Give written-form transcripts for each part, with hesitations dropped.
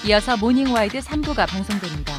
이어서 모닝와이드 3부가 방송됩니다.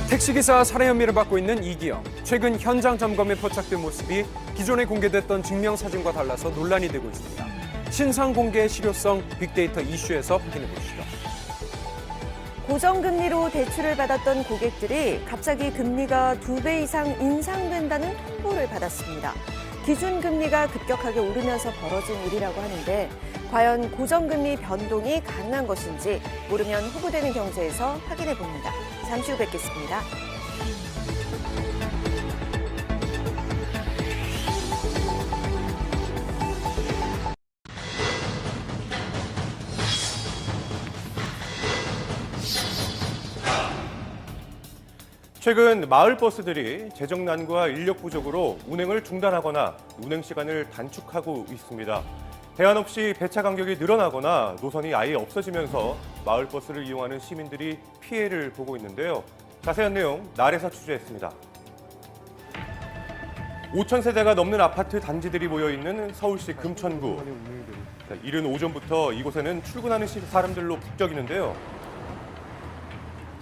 택시기사 살해 혐의를 받고 있는 이기영. 최근 현장 점검에 포착된 모습이 기존에 공개됐던 증명사진과 달라서 논란이 되고 있습니다. 신상 공개의 실효성 빅데이터 이슈에서 확인해 보시죠. 고정금리로 대출을 받았던 고객들이 갑자기 금리가 2배 이상 인상된다는 통보를 받았습니다. 기준금리가 급격하게 오르면서 벌어진 일이라고 하는데 과연 고정금리 변동이 가능한 것인지 모르면 호구되는 경제에서 확인해 봅니다. 잠시 후 뵙겠습니다. 최근 마을버스들이 재정난과 인력 부족으로 운행을 중단하거나 운행 시간을 단축하고 있습니다. 대안 없이 배차 간격이 늘어나거나 노선이 아예 없어지면서 마을버스를 이용하는 시민들이 피해를 보고 있는데요. 자세한 내용 날에서 취재했습니다. 5,000세대가 넘는 아파트 단지들이 모여있는 서울시 금천구. 이른 오전부터 이곳에는 출근하는 사람들로 북적이는데요.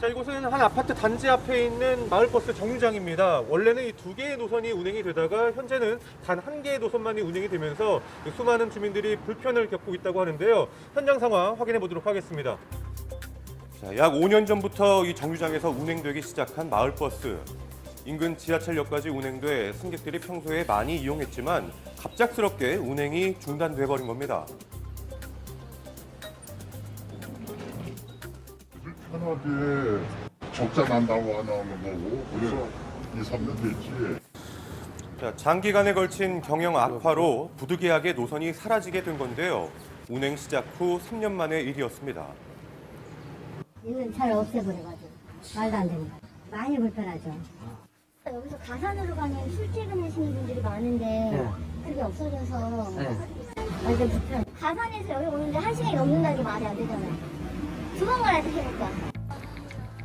자, 이곳은 한 아파트 단지 앞에 있는 마을버스 정류장입니다. 원래는 이 2개의 노선이 운행이 되다가 현재는 단 1개의 노선만이 운행이 되면서 수많은 주민들이 불편을 겪고 있다고 하는데요. 현장 상황 확인해 보도록 하겠습니다. 자, 약 5년 전부터 이 정류장에서 운행되기 시작한 마을버스. 인근 지하철역까지 운행돼 승객들이 평소에 많이 이용했지만 갑작스럽게 운행이 중단돼 버린 겁니다. 편하게 적자 난다고 안 나오는 거고 그래서 2, 3년 됐지. 자, 장기간에 걸친 경영 악화로 부득이하게 노선이 사라지게 된 건데요. 운행 시작 후 3년 만의 일이었습니다. 이건 잘 없애버려가지고 말도 안 되는 거야. 많이 불편하죠. 여기서 가산으로 가는 출퇴근하시는 분들이 많은데 그게 없어져서 완전 불편. 가산에서 여기 오는데 1시간이 넘는다는 게 말이 안 되잖아요. 2번 가야 되니까.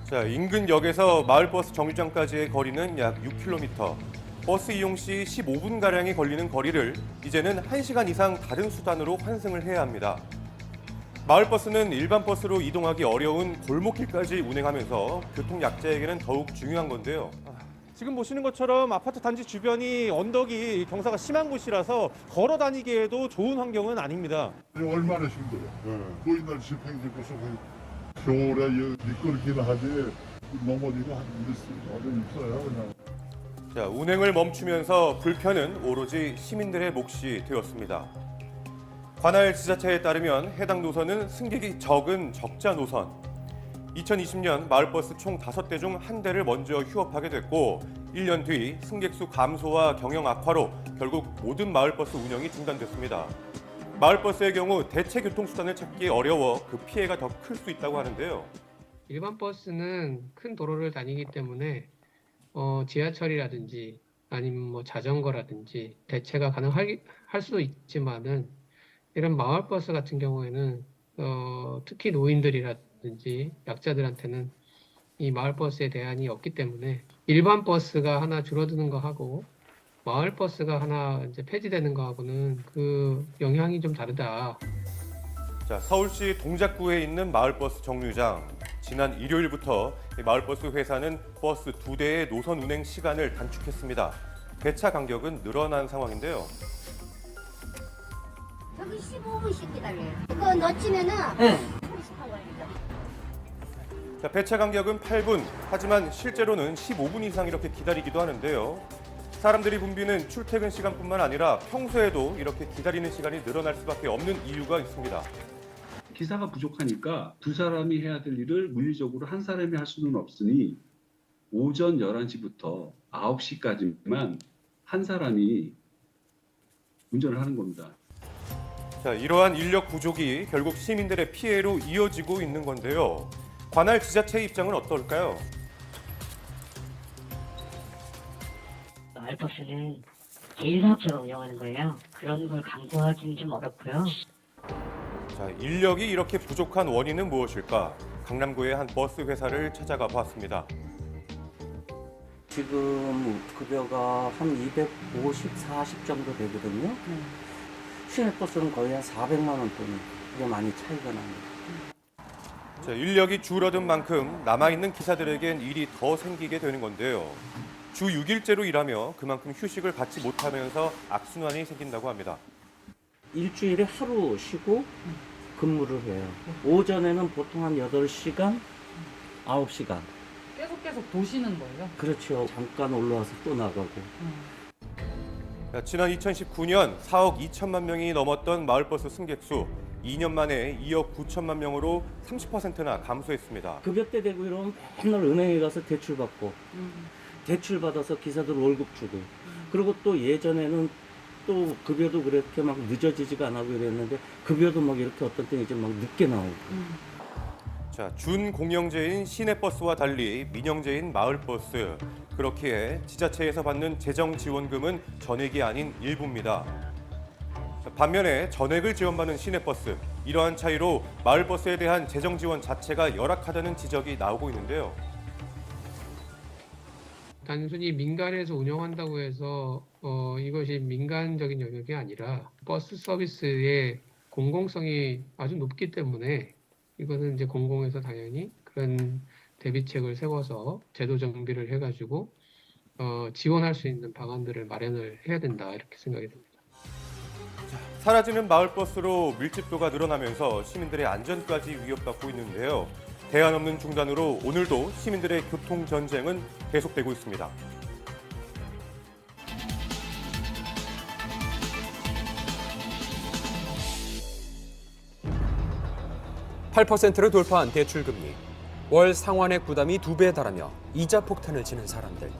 자, 인근 역에서 마을버스 정류장까지의 거리는 약 6km. 버스 이용 시 15분가량이 걸리는 거리를 이제는 1시간 이상 다른 수단으로 환승을 해야 합니다. 마을버스는 일반 버스로 이동하기 어려운 골목길까지 운행하면서 교통약자에게는 더욱 중요한 건데요. 지금 보시는 것처럼 아파트 단지 주변이 언덕이 경사가 심한 곳이라서 걸어 다니기에도 좋은 환경은 아닙니다. 얼마나 힘들어. 노인들 집행지고서 겨울에 미끄럽기는 하지 넘어지고 하는 데 있어요. 그냥. 자, 운행을 멈추면서 불편은 오로지 시민들의 몫이 되었습니다. 관할 지자체에 따르면 해당 노선은 승객이 적은 적자 노선. 2020년 마을버스 총 5대 중 1대를 먼저 휴업하게 됐고 1년 뒤 승객수 감소와 경영 악화로 결국 모든 마을버스 운영이 중단됐습니다. 마을버스의 경우 대체 교통수단을 찾기 어려워 그 피해가 더 클 수 있다고 하는데요. 일반 버스는 큰 도로를 다니기 때문에 지하철이라든지 아니면 뭐 자전거라든지 대체가 가능할 수도 있지만은 이런 마을버스 같은 경우에는 특히 노인들이라든지 약자들한테는 이 마을버스에 대안이 없기 때문에 일반 버스가 하나 줄어드는 거 하고 마을버스가 하나 이제 폐지되는 거하고는 그 영향이 좀 다르다. 자, 서울시 동작구에 있는 마을버스 정류장. 지난 일요일부터 마을버스 회사는 버스 2대의 노선 운행 시간을 단축했습니다. 배차 간격은 늘어난 상황인데요. 여기 15분씩 기다려요. 그거 넣치면은 30분 걸리죠. 자, 배차 간격은 8분. 하지만 실제로는 15분 이상 이렇게 기다리기도 하는데요. 사람들이 붐비는 출퇴근 시간뿐만 아니라 평소에도 이렇게 기다리는 시간이 늘어날 수밖에 없는 이유가 있습니다. 기사가 부족하니까 두 사람이 해야 될 일을 물리적으로 한 사람이 할 수는 없으니 오전 11시부터 9시까지만 한 사람이 운전을 하는 겁니다. 자, 이러한 인력 부족이 결국 시민들의 피해로 이어지고 있는 건데요. 관할 지자체의 입장은 어떨까요? 마을버스는 제1사업자가 운영하는 거예요. 그런 걸 강조하기는 좀 어렵고요. 자, 인력이 이렇게 부족한 원인은 무엇일까? 강남구의 한 버스 회사를 찾아가 봤습니다. 지금 급여가 한 250, 40 정도 되거든요. 시내버스는 거의 한 400만 원 돈. 이게 많이 차이가 납니다. 자, 인력이 줄어든 만큼 남아있는 기사들에겐 일이 더 생기게 되는 건데요. 주 6일제로 일하며 그만큼 휴식을 갖지 못하면서 악순환이 생긴다고 합니다. 일주일에 하루 쉬고 근무를 해요. 오전에는 보통 한 8시간, 9시간. 계속 도시는 거예요? 그렇죠. 잠깐 올라와서 또 나가고. 자, 지난 2019년 4억 2천만 명이 넘었던 마을버스 승객수 2년 만에 2억 9천만 명으로 30%나 감소했습니다. 급여 때 되고 이러면 맨날 은행에 가서 대출 받고 대출 받아서 기사들 월급 주고 그리고 또 예전에는 또 급여도 그렇게 막 늦어지지가 않고 이랬는데 급여도 막 이렇게 어떤 때는 이제 막 늦게 나오고. 자, 준공영제인 시내버스와 달리 민영제인 마을버스. 그렇기에 지자체에서 받는 재정 지원금은 전액이 아닌 일부입니다. 자, 반면에 전액을 지원받는 시내버스. 이러한 차이로 마을버스에 대한 재정 지원 자체가 열악하다는 지적이 나오고 있는데요. 단순히 민간에서 운영한다고 해서 이것이 민간적인 영역이 아니라 버스 서비스의 공공성이 아주 높기 때문에 이것은 이제 공공에서 당연히 그런 대비책을 세워서 제도 정비를 해가지고 지원할 수 있는 방안들을 마련을 해야 된다 이렇게 생각이 듭니다. 사라지는 마을버스로 밀집도가 늘어나면서 시민들의 안전까지 위협받고 있는데요. 대안 없는 중단으로 오늘도 시민들의 교통 전쟁은 계속되고 있습니다. 8%를 돌파한 대출금리. 월 상환액 부담이 2배에 달하며 이자 폭탄을 치는 사람들.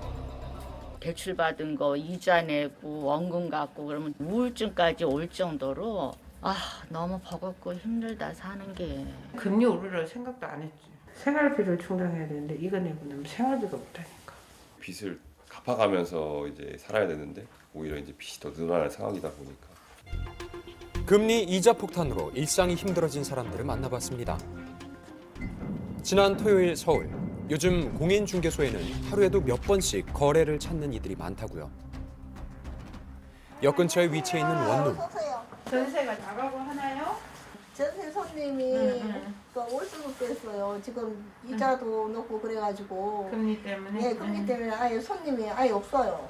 대출 받은 거 이자 내고 원금 갚고 그러면 우울증까지 올 정도로 너무 버겁고 힘들다 사는 게. 금리 오르려 생각도 안 했지. 생활비를 충당해야 되는데 이거 내고 나면 생활비가 없다니까. 빚을 갚아가면서 이제 살아야 되는데 오히려 이제 빚이 더 늘어나는 상황이다 보니까. 금리 이자 폭탄으로 일상이 힘들어진 사람들을 만나봤습니다. 지난 토요일 서울. 요즘 공인중개소에는 하루에도 몇 번씩 거래를 찾는 이들이 많다고요. 역 근처에 위치해 있는 원룸. 전세가 나가고 하나요? 전세 손님이 올 수가 없겠어요. 지금 이자도 넣고 그래가지고. 금리 때문에? 네, 금리 때문에 아예 손님이 아예 없어요.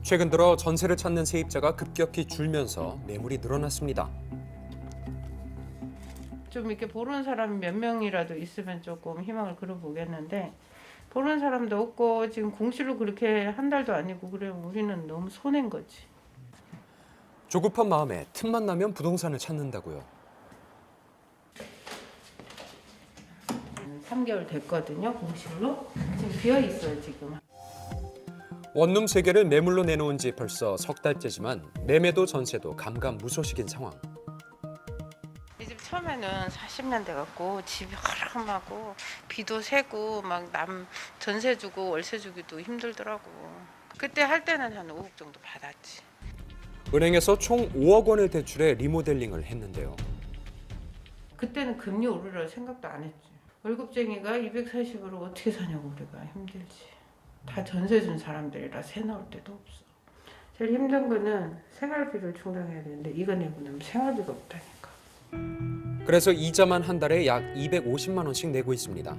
최근 들어 전세를 찾는 세입자가 급격히 줄면서 매물이 늘어났습니다. 좀 이렇게 보는 사람이 몇 명이라도 있으면 조금 희망을 걸어보겠는데 보는 사람도 없고 지금 공실로 그렇게 한 달도 아니고 그러면 우리는 너무 손해인 거지. 조급한 마음에 틈만 나면 부동산을 찾는다고요. 3개월 됐거든요, 공실로. 지금 비어 있어요, 지금. 원룸 3개를 매물로 내놓은 지 벌써 석 달째지만 매매도 전세도 감감무소식인 상황. 이 집 처음에는 40년 돼갖고 집이 허름하고 비도 새고 막 남 전세 주고 월세 주기도 힘들더라고. 그때 할 때는 한 5억 정도 받았지. 은행에서 총 5억 원을 대출해 리모델링을 했는데요. 그때는 금리 오르려 생각도 안 했지. 월급쟁이가 240으로 어떻게 사냐고 우리가 힘들지. 다 전세 준 사람들이라 새 나올 때도 없어. 제일 힘든 거는 생활비를 충당해야 되는데 이거 내고 나면 생활비가 없다니까. 그래서 이자만 한 달에 약 250만 원씩 내고 있습니다.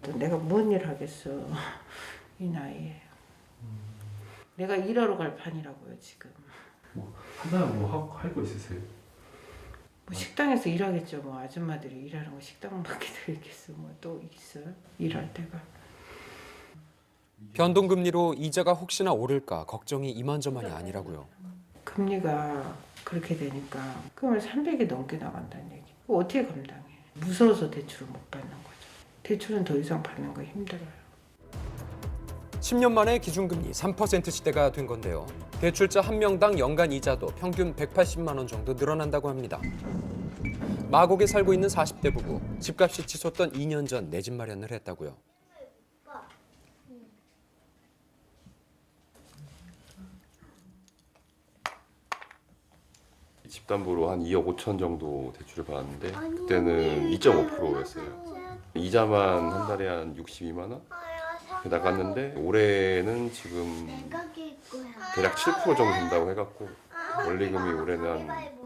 또 내가 뭔 일 하겠어. 이 나이에. 내가 일하러 갈 판이라고요 지금. 한 달에 뭐 할 거 있으세요? 뭐 식당에서 일하겠죠. 뭐 아줌마들이 일하는 거 식당밖에 더 있겠어. 뭐 또 있어요? 일할 때가. 변동금리로 이자가 혹시나 오를까 걱정이 이만저만이 아니라고요. 금리가 그렇게 되니까 그러면 300이 넘게 나간다는 얘기. 그거 어떻게 감당해? 무서워서 대출을 못 받는 거죠. 대출은 더 이상 받는 거 힘들어요. 10년 만에 기준금리 3%시대가 된 건데요. 대출자 한 명당 연간 이자도 평균 180만 원 정도 늘어난다고 합니다. 마곡에 살고 있는 40대 부부, 집값이 치솟던 2년 전 내 집 마련을 했다고요. 집담보로 한 2억 5천 정도 대출을 받았는데 그때는 2.5%였어요. 이자만 한 달에 한 62만 원 나갔는데 올해는 지금 대략 7% 정도 된다고 해갖고 원리금이 올해는 한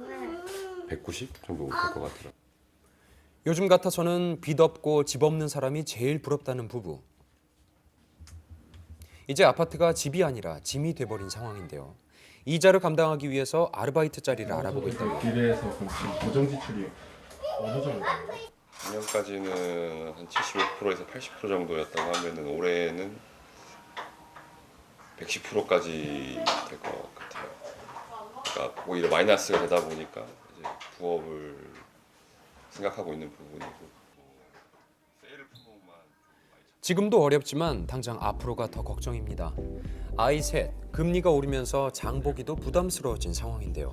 190 정도 될 것 같아요. 요즘 같아서는 빚 없고 집 없는 사람이 제일 부럽다는 부부. 이제 아파트가 집이 아니라 짐이 돼버린 상황인데요. 이자를 감당하기 위해서 아르바이트 자리를 알아보고 있다고요. 비례해서 고정 지출이 어느 정도? 작년까지는 한 75%에서 80% 정도였다고 하면은 올해는 110%까지 될 것 같아요. 그러니까 오히려 마이너스가 되다 보니까 이제 부업을 생각하고 있는 부분이고. 지금도 어렵지만 당장 앞으로가 더 걱정입니다. 아이 셋, 금리가 오르면서 장보기도 부담스러워진 상황인데요.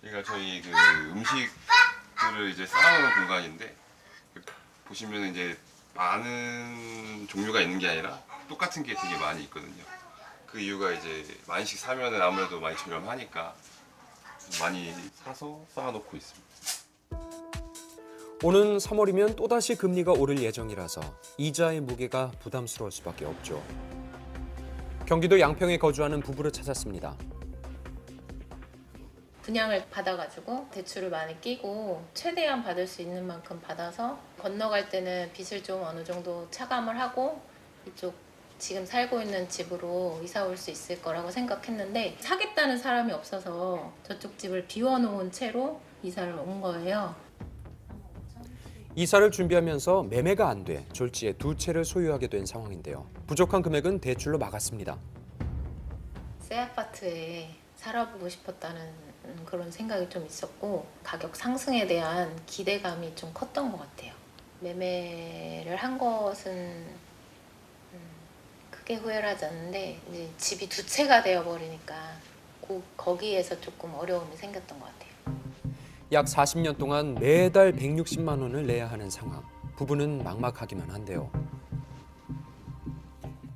그러니까 저희 그 음식들을 이제 쌓아놓은 공간인데 보시면 이제 많은 종류가 있는 게 아니라 똑같은 게 되게 많이 있거든요. 그 이유가 이제 많이씩 사면은 아무래도 많이 저렴하니까 많이 사서 쌓아놓고 있습니다. 오는 3월이면 또다시 금리가 오를 예정이라서 이자의 무게가 부담스러울 수밖에 없죠. 경기도 양평에 거주하는 부부를 찾았습니다. 분양을 받아가지고 대출을 많이 끼고 최대한 받을 수 있는 만큼 받아서 건너갈 때는 빚을 좀 어느 정도 차감을 하고 이쪽 지금 살고 있는 집으로 이사 올 수 있을 거라고 생각했는데 사겠다는 사람이 없어서 저쪽 집을 비워놓은 채로 이사를 온 거예요. 이사를 준비하면서 매매가 안 돼 졸지에 두 채를 소유하게 된 상황인데요. 부족한 금액은 대출로 막았습니다. 새 아파트에 살아보고 싶었다는 그런 생각이 좀 있었고 가격 상승에 대한 기대감이 좀 컸던 것 같아요. 매매를 한 것은 크게 후회를 하지 않는데 이제 집이 두 채가 되어버리니까 거기에서 조금 어려움이 생겼던 것 같아요. 약 40년 동안 매달 160만 원을 내야 하는 상황. 부부는 막막하기만 한데요.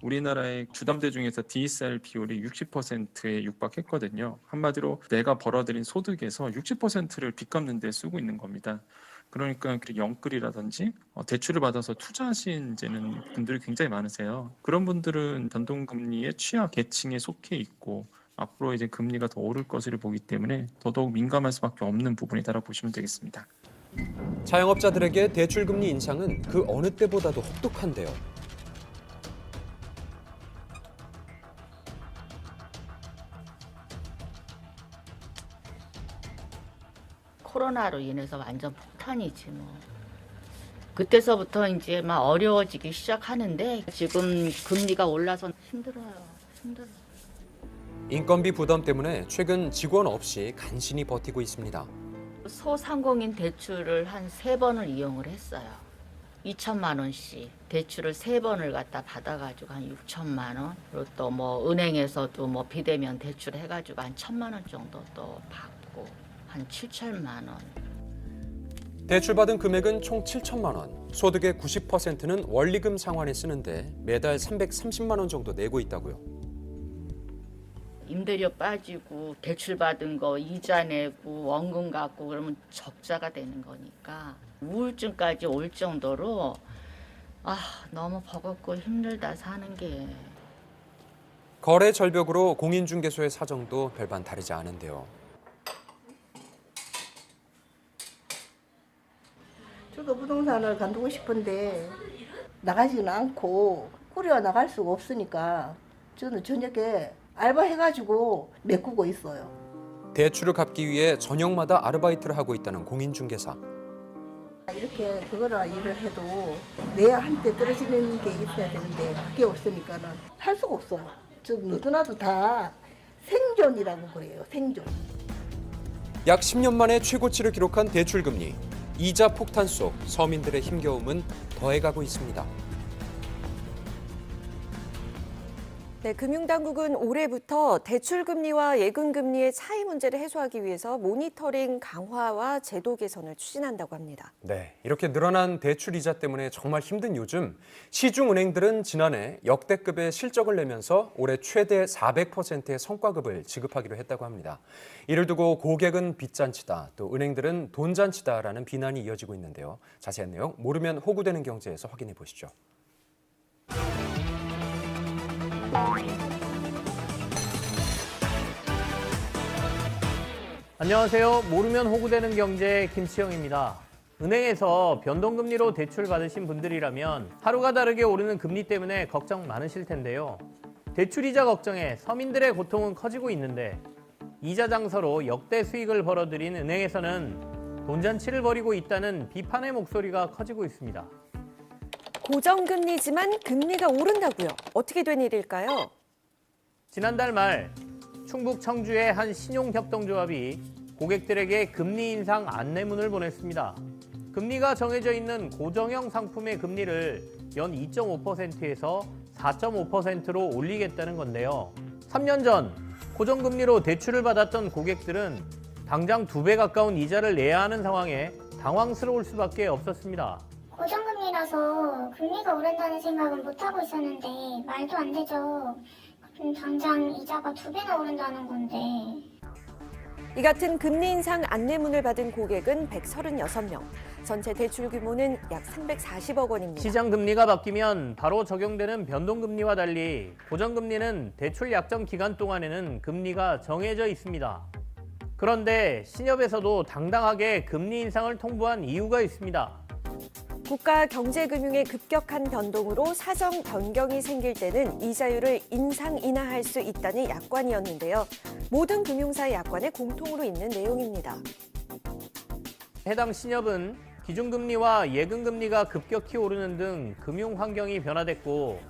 우리나라의 주담대 중에서 DSR 비율이 60%에 육박했거든요. 한마디로 내가 벌어들인 소득에서 60%를 빚 갚는 데 쓰고 있는 겁니다. 그러니까 영끌이라든지 대출을 받아서 투자하신 이제는 분들이 굉장히 많으세요. 그런 분들은 변동금리의 취약 계층에 속해 있고 앞으로 이제 금리가 더 오를 것을 보기 때문에 더더욱 민감할 수밖에 없는 부분이다라고 보시면 되겠습니다. 자영업자들에게 대출금리 인상은 그 어느 때보다도 혹독한데요. 코로나로 인해서 완전 폭탄이지 뭐. 그때서부터 이제 막 어려워지기 시작하는데 지금 금리가 올라서 힘들어요. 인건비 부담 때문에 최근 직원 없이 간신히 버티고 있습니다. 소상공인 대출을 한 3번을 이용을 했어요. 2천만 원씩 대출을 3번을 갖다 받아가지고 한 6천만 원. 그리고 또 뭐 은행에서도 뭐 비대면 대출 해가지고 한 1,000만 원 정도 또 받고 한 7천만 원. 대출받은 금액은 총 7천만 원. 소득의 90%는 원리금 상환에 쓰는데 매달 330만 원 정도 내고 있다고요. 임대료 빠지고 대출 받은 거 이자 내고 원금 갚고 그러면 적자가 되는 거니까 우울증까지 올 정도로 너무 버겁고 힘들다 사는 게. 거래 절벽으로 공인중개소의 사정도 별반 다르지 않은데요. 저도 부동산을 간두고 싶은데 나가지는 않고 꾸려 나갈 수가 없으니까 저는 저녁에 알바해가지고 메꾸고 있어요. 대출을 갚기 위해 저녁마다 아르바이트를 하고 있다는 공인중개사. 이렇게 그거라 일을 해도 내야 한때 떨어지는 게 있어야 되는데 그게 없으니까는 할 수가 없어요. 저 누구나도 다 생존이라고 그래요. 생존. 약 10년 만에 최고치를 기록한 대출금리. 이자 폭탄 속 서민들의 힘겨움은 더해가고 있습니다. 네, 금융당국은 올해부터 대출금리와 예금금리의 차이 문제를 해소하기 위해서 모니터링 강화와 제도 개선을 추진한다고 합니다. 네, 이렇게 늘어난 대출 이자 때문에 정말 힘든 요즘 시중은행들은 지난해 역대급의 실적을 내면서 올해 최대 400%의 성과급을 지급하기로 했다고 합니다. 이를 두고 고객은 빚잔치다, 또 은행들은 돈잔치다라는 비난이 이어지고 있는데요. 자세한 내용 모르면 호구되는 경제에서 확인해 보시죠. 안녕하세요. 모르면 호구되는 경제 김치영입니다. 은행에서 변동금리로 대출 받으신 분들이라면 하루가 다르게 오르는 금리 때문에 걱정 많으실 텐데요. 대출이자 걱정에 서민들의 고통은 커지고 있는데 이자 장서로 역대 수익을 벌어들인 은행에서는 돈잔치를 벌이고 있다는 비판의 목소리가 커지고 있습니다. 고정금리지만 금리가 오른다고요. 어떻게 된 일일까요? 지난달 말 충북 청주의 한 신용협동조합이 고객들에게 금리 인상 안내문을 보냈습니다. 금리가 정해져 있는 고정형 상품의 금리를 연 2.5%에서 4.5%로 올리겠다는 건데요. 3년 전 고정금리로 대출을 받았던 고객들은 당장 2배 가까운 이자를 내야 하는 상황에 당황스러울 수밖에 없었습니다. 고정금리라서 금리가 오른다는 생각은 못하고 있었는데 말도 안 되죠. 당장 이자가 2배나 오른다는 건데. 이 같은 금리 인상 안내문을 받은 고객은 136명. 전체 대출 규모는 약 340억 원입니다. 시장 금리가 바뀌면 바로 적용되는 변동금리와 달리 고정금리는 대출 약정 기간 동안에는 금리가 정해져 있습니다. 그런데 신협에서도 당당하게 금리 인상을 통보한 이유가 있습니다. 국가 경제금융의 급격한 변동으로 사정 변경이 생길 때는 이자율을 인상 인하할 수 있다는 약관이었는데요. 모든 금융사의 약관에 공통으로 있는 내용입니다. 해당 신협은 기준금리와 예금금리가 급격히 오르는 등 금융 환경이 변화됐고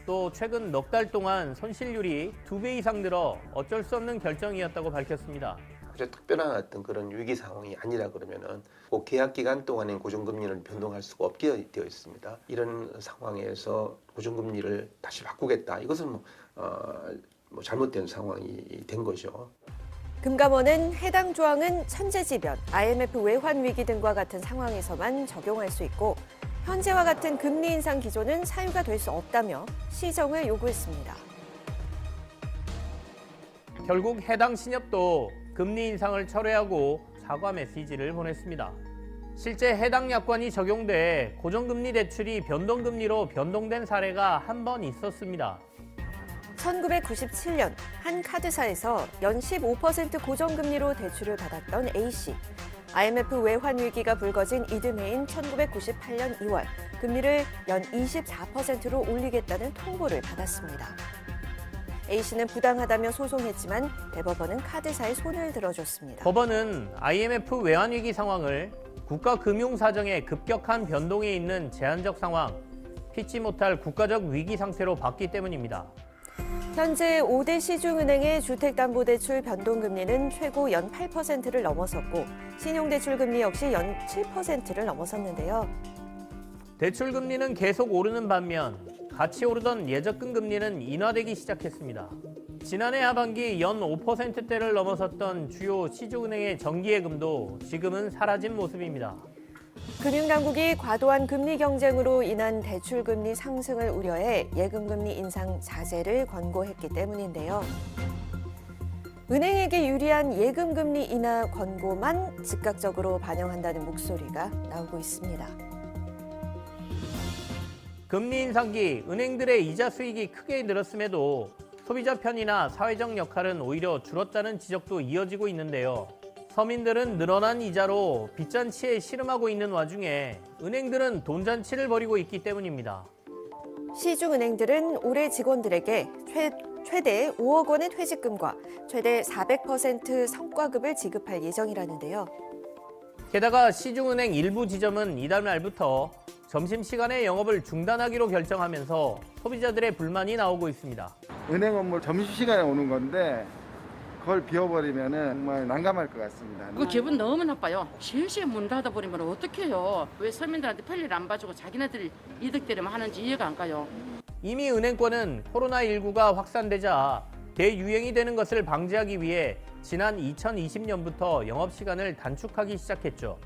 또 최근 넉 달 동안 손실률이 2배 이상 늘어 어쩔 수 없는 결정이었다고 밝혔습니다. 특별한 어떤 그런 위기 상황이 아니라 그러면은 꼭 계약 기간 동안엔 고정금리를 변동할 수가 없게 되어 있습니다. 이런 상황에서 고정금리를 다시 바꾸겠다. 이것은 잘못된 상황이 된 거죠. 금감원은 해당 조항은 천재지변, IMF 외환 위기 등과 같은 상황에서만 적용할 수 있고 현재와 같은 금리 인상 기조는 사유가 될 수 없다며 시정을 요구했습니다. 결국 해당 신협도 금리 인상을 철회하고 사과 메시지를 보냈습니다. 실제 해당 약관이 적용돼 고정금리 대출이 변동금리로 변동된 사례가 한 번 있었습니다. 1997년 한 카드사에서 연 15% 고정금리로 대출을 받았던 A씨. IMF 외환 위기가 불거진 이듬해인 1998년 2월 금리를 연 24%로 올리겠다는 통보를 받았습니다. A씨는 부당하다며 소송했지만 대법원은 카드사의 손을 들어줬습니다. 법원은 IMF 외환위기 상황을 국가금융사정의 급격한 변동에 있는 제한적 상황, 피치 못할 국가적 위기 상태로 봤기 때문입니다. 현재 5대 시중은행의 주택담보대출 변동금리는 최고 연 8%를 넘어섰고 신용대출금리 역시 연 7%를 넘어섰는데요. 대출금리는 계속 오르는 반면 같이 오르던 예적금 금리는 인하되기 시작했습니다. 지난해 하반기 연 5%대를 넘어섰던 주요 시중은행의 정기예금도 지금은 사라진 모습입니다. 금융당국이 과도한 금리 경쟁으로 인한 대출금리 상승을 우려해 예금금리 인상 자제를 권고했기 때문인데요. 은행에게 유리한 예금금리 인하 권고만 즉각적으로 반영한다는 목소리가 나오고 있습니다. 금리 인상기 은행들의 이자 수익이 크게 늘었음에도 소비자 편의나 사회적 역할은 오히려 줄었다는 지적도 이어지고 있는데요. 서민들은 늘어난 이자로 빚잔치에 씨름하고 있는 와중에 은행들은 돈잔치를 벌이고 있기 때문입니다. 시중은행들은 올해 직원들에게 최대 5억 원의 퇴직금과 최대 400% 성과급을 지급할 예정이라는데요. 게다가 시중은행 일부 지점은 이달 말부터 점심시간에 영업을 중단하기로 결정하면서 소비자들의 불만이 나오고 있습니다. 은행은 뭐 점심시간에 오는 건데 그걸 비워버리면은 정말 난감할 것 같습니다. 그 기분 너무 나빠요. 실시에 문 닫아버리면 어떡해요. 왜 서민들한테 편리를 안 봐주고 자기네들이 이득대로만 하는지 이해가 안 가요. 이미 은행권은 코로나19가 확산되자 대유행이 되는 것을 방지하기 위해 지난 2020년부터 영업시간을 단축하기 시작했죠.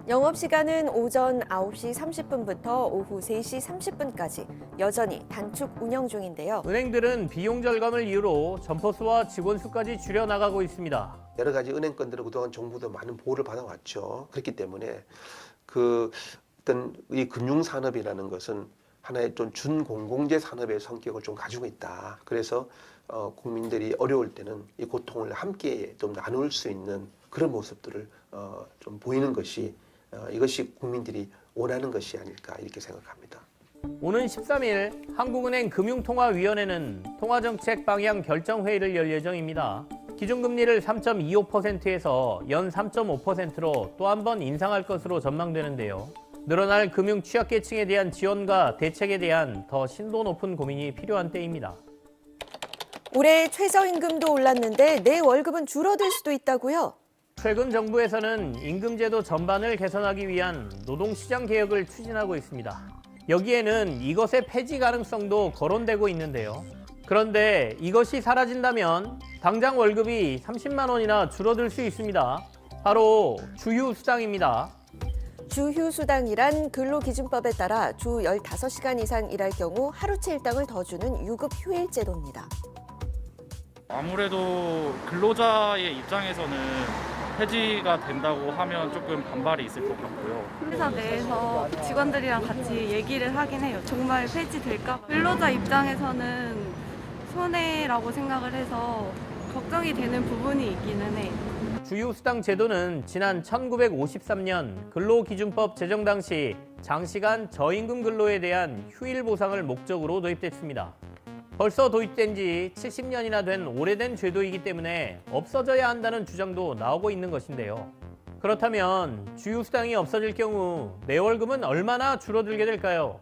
영업시간은 오전 9시 30분부터 오후 3시 30분까지 여전히 단축 운영 중인데요. 은행들은 비용 절감을 이유로 점포수와 직원 수까지 줄여나가고 있습니다. 여러 가지 은행권들은 그동안 정부도 많은 보호를 받아왔죠. 그렇기 때문에 그 어떤 이 금융산업이라는 것은 하나의 좀 준공공재 산업의 성격을 좀 가지고 있다. 그래서 국민들이 어려울 때는 이 고통을 함께 좀 나눌 수 있는 그런 모습들을 좀 보이는 것이 이것이 국민들이 원하는 것이 아닐까 이렇게 생각합니다. 오는 13일 한국은행 금융통화위원회는 통화정책 방향 결정회의를 열 예정입니다. 기준금리를 3.25%에서 연 3.5%로 또 한 번 인상할 것으로 전망되는데요. 늘어날 금융 취약계층에 대한 지원과 대책에 대한 더 심도 높은 고민이 필요한 때입니다. 올해 최저임금도 올랐는데 내 월급은 줄어들 수도 있다고요? 최근 정부에서는 임금제도 전반을 개선하기 위한 노동시장 개혁을 추진하고 있습니다. 여기에는 이것의 폐지 가능성도 거론되고 있는데요. 그런데 이것이 사라진다면 당장 월급이 30만 원이나 줄어들 수 있습니다. 바로 주휴수당입니다. 주휴수당이란 근로기준법에 따라 주 15시간 이상 일할 경우 하루치 일당을 더 주는 유급 휴일 제도입니다. 아무래도 근로자의 입장에서는 폐지가 된다고 하면 조금 반발이 있을 것 같고요. 회사 내에서 직원들이랑 같이 얘기를 하긴 해요. 정말 폐지될까? 근로자 입장에서는 손해라고 생각을 해서 걱정이 되는 부분이 있기는 해요. 주휴수당 제도는 지난 1953년 근로기준법 제정 당시 장시간 저임금 근로에 대한 휴일 보상을 목적으로 도입됐습니다. 벌써 도입된 지 70년이나 된 오래된 제도이기 때문에 없어져야 한다는 주장도 나오고 있는 것인데요. 그렇다면 주휴수당이 없어질 경우 내 월급은 얼마나 줄어들게 될까요?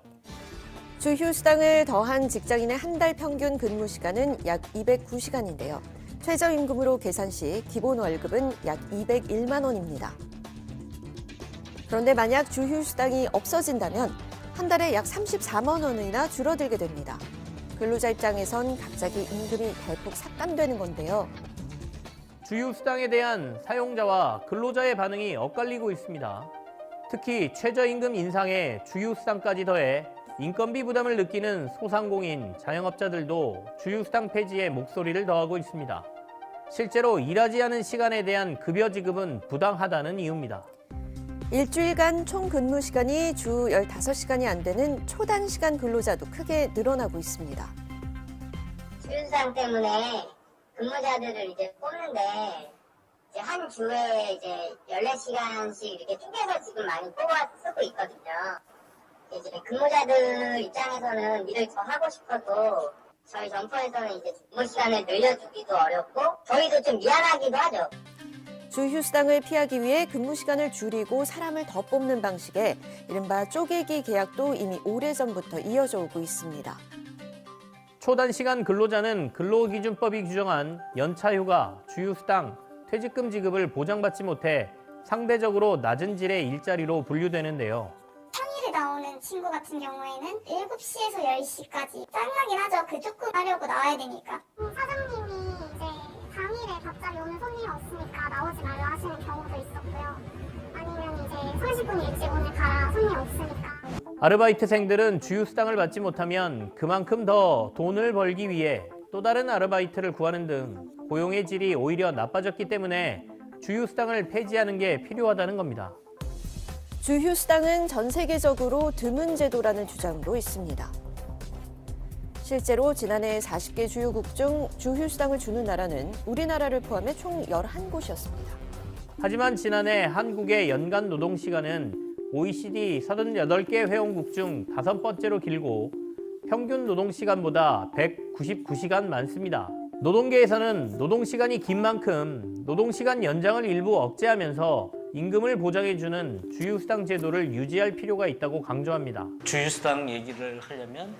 주휴수당을 더한 직장인의 한 달 평균 근무 시간은 약 209시간인데요. 최저임금으로 계산 시 기본 월급은 약 201만 원입니다. 그런데 만약 주휴수당이 없어진다면 한 달에 약 34만 원이나 줄어들게 됩니다. 근로자 입장에선 갑자기 임금이 대폭 삭감되는 건데요. 주휴수당에 대한 사용자와 근로자의 반응이 엇갈리고 있습니다. 특히 최저임금 인상에 주휴수당까지 더해 인건비 부담을 느끼는 소상공인, 자영업자들도 주휴수당 폐지에 목소리를 더하고 있습니다. 실제로 일하지 않은 시간에 대한 급여 지급은 부당하다는 이유입니다. 일주일간 총 근무 시간이 주 15시간이 안 되는 초단시간 근로자도 크게 늘어나고 있습니다. 주휴수당 때문에 근무자들을 이제 뽑는데 이제 한 주에 이제 14시간씩 이렇게 쪼개서 지금 많이 뽑아 쓰고 있거든요. 이제 근무자들 입장에서는 일을 더 하고 싶어도 저희 점포에서는 이제 근무 시간을 늘려주기도 어렵고 저희도 좀 미안하기도 하죠. 주휴수당을 피하기 위해 근무 시간을 줄이고 사람을 더 뽑는 방식의 이른바 쪼개기 계약도 이미 오래전부터 이어져 오고 있습니다. 초단시간 근로자는 근로기준법이 규정한 연차휴가, 주휴수당, 퇴직금 지급을 보장받지 못해 상대적으로 낮은 질의 일자리로 분류되는데요. 평일에 나오는 친구 같은 경우에는 7시에서 10시까지 짜증나긴 하죠. 그 조금 하려고 나와야 되니까. 사장님이 이제 당일에 갑자기 오늘 손님이 없으니까 나오지 말라 하시는 경우도 있었고요. 아니면 이제 30분 일찍 오늘 가라 손님 없으니까. 아르바이트생들은 주휴수당을 받지 못하면 그만큼 더 돈을 벌기 위해 또 다른 아르바이트를 구하는 등 고용의 질이 오히려 나빠졌기 때문에 주휴수당을 폐지하는 게 필요하다는 겁니다. 주휴수당은 전 세계적으로 드문 제도라는 주장도 있습니다. 실제로 지난해 40개 주요국 중 주휴수당을 주는 나라는 우리나라를 포함해 총 11곳이었습니다. 하지만 지난해 한국의 연간 노동시간은 OECD 38개 회원국 중 5번째로 길고 평균 노동시간보다 199시간 많습니다. 노동계에서는 노동시간이 긴 만큼 노동시간 연장을 일부 억제하면서 임금을 보장해주는 주휴수당 제도를 유지할 필요가 있다고 강조합니다. 주휴수당 얘기를 하려면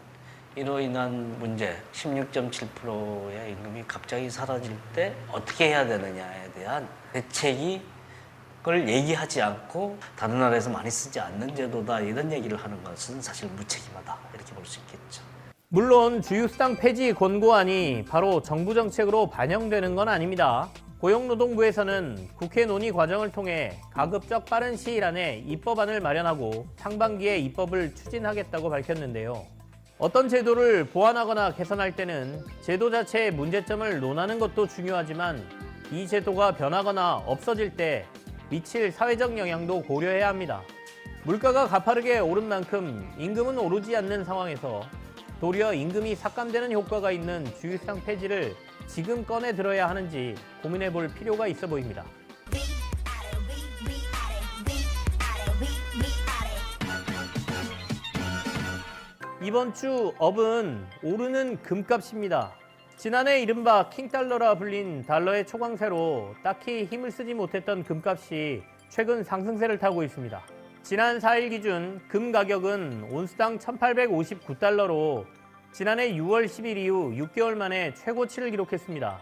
이로 인한 문제 16.7%의 임금이 갑자기 사라질 때 어떻게 해야 되느냐에 대한 대책을 얘기하지 않고 다른 나라에서 많이 쓰지 않는 제도다 이런 얘기를 하는 것은 사실 무책임하다 이렇게 볼 수 있겠죠. 물론 주휴수당 폐지 권고안이 바로 정부 정책으로 반영되는 건 아닙니다. 고용노동부에서는 국회 논의 과정을 통해 가급적 빠른 시일 안에 입법안을 마련하고 상반기에 입법을 추진하겠다고 밝혔는데요. 어떤 제도를 보완하거나 개선할 때는 제도 자체의 문제점을 논하는 것도 중요하지만 이 제도가 변하거나 없어질 때 미칠 사회적 영향도 고려해야 합니다. 물가가 가파르게 오른 만큼 임금은 오르지 않는 상황에서 도리어 임금이 삭감되는 효과가 있는 주휴수당 폐지를 지금 꺼내 들어야 하는지 고민해 볼 필요가 있어 보입니다. 이번 주 업은 오르는 금값입니다. 지난해 이른바 킹달러라 불린 달러의 초강세로 딱히 힘을 쓰지 못했던 금값이 최근 상승세를 타고 있습니다. 지난 4일 기준 금 가격은 온스당 1859달러로 지난해 6월 10일 이후 6개월 만에 최고치를 기록했습니다.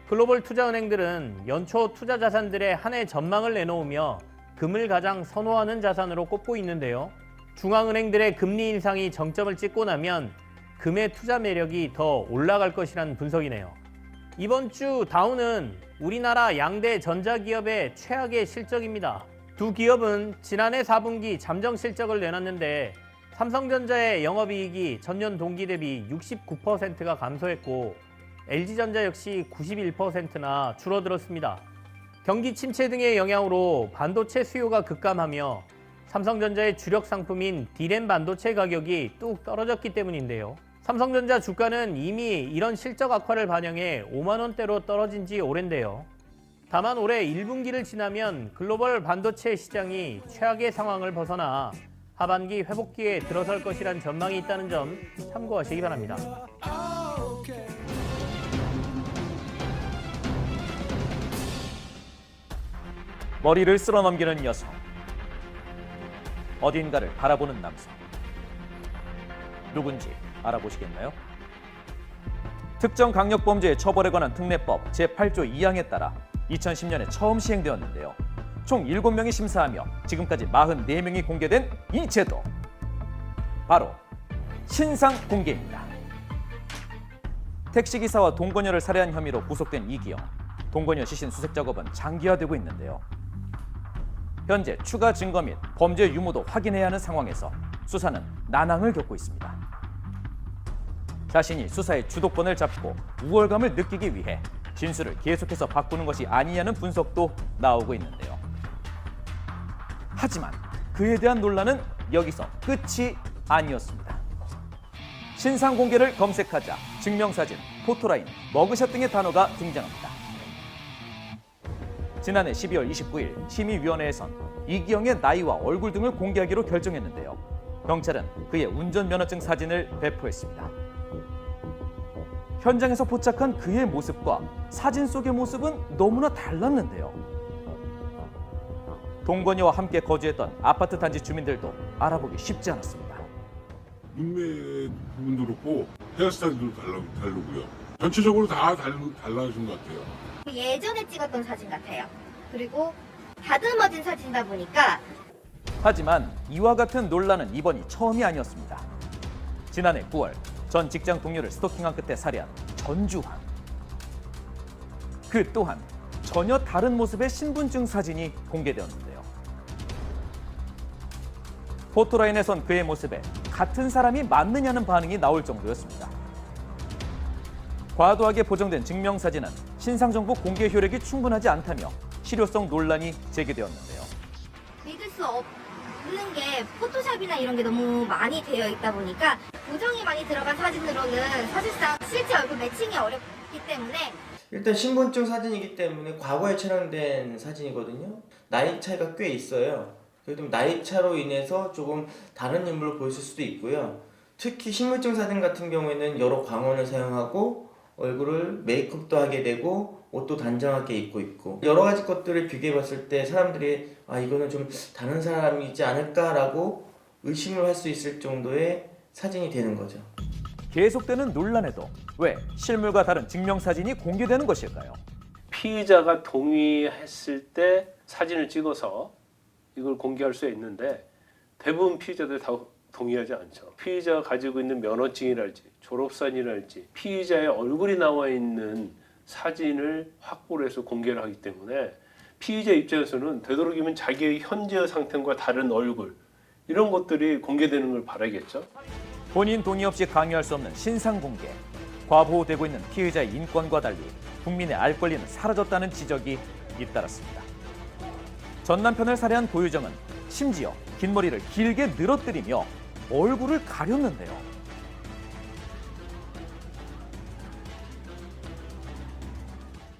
글로벌 투자은행들은 연초 투자 자산들의 한 해 전망을 내놓으며 금을 가장 선호하는 자산으로 꼽고 있는데요. 중앙은행들의 금리 인상이 정점을 찍고 나면 금의 투자 매력이 더 올라갈 것이라는 분석이네요. 이번 주 다우는 우리나라 양대 전자기업의 최악의 실적입니다. 두 기업은 지난해 4분기 잠정 실적을 내놨는데 삼성전자의 영업이익이 전년 동기 대비 69%가 감소했고 LG전자 역시 91%나 줄어들었습니다. 경기 침체 등의 영향으로 반도체 수요가 급감하며 삼성전자의 주력 상품인 D램 반도체 가격이 뚝 떨어졌기 때문인데요. 삼성전자 주가는 이미 이런 실적 악화를 반영해 5만 원대로 떨어진 지 오랜데요. 다만 올해 1분기를 지나면 글로벌 반도체 시장이 최악의 상황을 벗어나 하반기 회복기에 들어설 것이란 전망이 있다는 점 참고하시기 바랍니다. 머리를 쓸어넘기는 여성, 어딘가를 바라보는 남성, 누군지 알아보시겠나요? 특정 강력범죄의 처벌에 관한 특례법 제8조 2항에 따라 2010년에 처음 시행되었는데요. 총 7명이 심사하며 지금까지 44명이 공개된 이 제도, 바로 신상공개입니다. 택시기사와 동거녀를 살해한 혐의로 구속된 이기영, 동거녀 시신 수색 작업은 장기화되고 있는데요. 현재 추가 증거 및 범죄 유무도 확인해야 하는 상황에서 수사는 난항을 겪고 있습니다. 자신이 수사의 주도권을 잡고 우월감을 느끼기 위해 진술을 계속해서 바꾸는 것이 아니냐는 분석도 나오고 있는데요. 하지만 그에 대한 논란은 여기서 끝이 아니었습니다. 신상 공개를 검색하자 증명사진, 포토라인, 머그샷 등의 단어가 등장합니다. 지난해 12월 29일 심의위원회에선 이기영의 나이와 얼굴 등을 공개하기로 결정했는데요. 경찰은 그의 운전면허증 사진을 배포했습니다. 현장에서 포착한 그의 모습과 사진 속의 모습은 너무나 달랐는데요. 동거녀와 함께 거주했던 아파트 단지 주민들도 알아보기 쉽지 않았습니다. 눈매 부분도 그렇고 헤어스타일도 다르고요. 전체적으로 다 달라진 것 같아요. 예전에 찍었던 사진 같아요. 그리고 다듬어진 사진이다 보니까. 하지만 이와 같은 논란은 이번이 처음이 아니었습니다. 지난해 9월 전 직장 동료를 스토킹한 끝에 살해한 전주환. 그 또한 전혀 다른 모습의 신분증 사진이 공개되었는데요. 포토라인에선 그의 모습에 같은 사람이 맞느냐는 반응이 나올 정도였습니다. 과도하게 보정된 증명사진은 신상정보 공개 효력이 충분하지 않다며 실효성 논란이 제기되었는데요. 믿을 수 없는 게 포토샵이나 이런 게 너무 많이 되어 있다 보니까 보정이 많이 들어간 사진으로는 사실상 실제 얼굴 매칭이 어렵기 때문에 일단 신분증 사진이기 때문에 과거에 촬영된 사진이거든요. 나이 차이가 꽤 있어요. 그래도 나이 차로 인해서 조금 다른 인물로 보였을 수도 있고요. 특히 신분증 사진 같은 경우에는 여러 광원을 사용하고 얼굴을 메이크업도 하게 되고 옷도 단정하게 입고 있고 여러 가지 것들을 비교해 봤을 때 사람들이 이거는 좀 다른 사람이지 않을까라고 의심을 할 수 있을 정도의 사진이 되는 거죠. 계속되는 논란에도 왜 실물과 다른 증명사진이 공개되는 것일까요? 피의자가 동의했을 때 사진을 찍어서 이걸 공개할 수 있는데 대부분 피의자들 다 동의하지 않죠. 피의자가 가지고 있는 면허증이랄지 졸업사진이랄지 피의자의 얼굴이 나와 있는 사진을 확보를 해서 공개를 하기 때문에 피의자 입장에서는 되도록이면 자기의 현재 상태과 다른 얼굴 이런 것들이 공개되는 걸 바라겠죠. 본인 동의 없이 강요할 수 없는 신상 공개. 과보호되고 있는 피의자의 인권과 달리 국민의 알 권리는 사라졌다는 지적이 잇따랐습니다. 전 남편을 살해한 고유정은 심지어 긴 머리를 길게 늘어뜨리며 얼굴을 가렸는데요.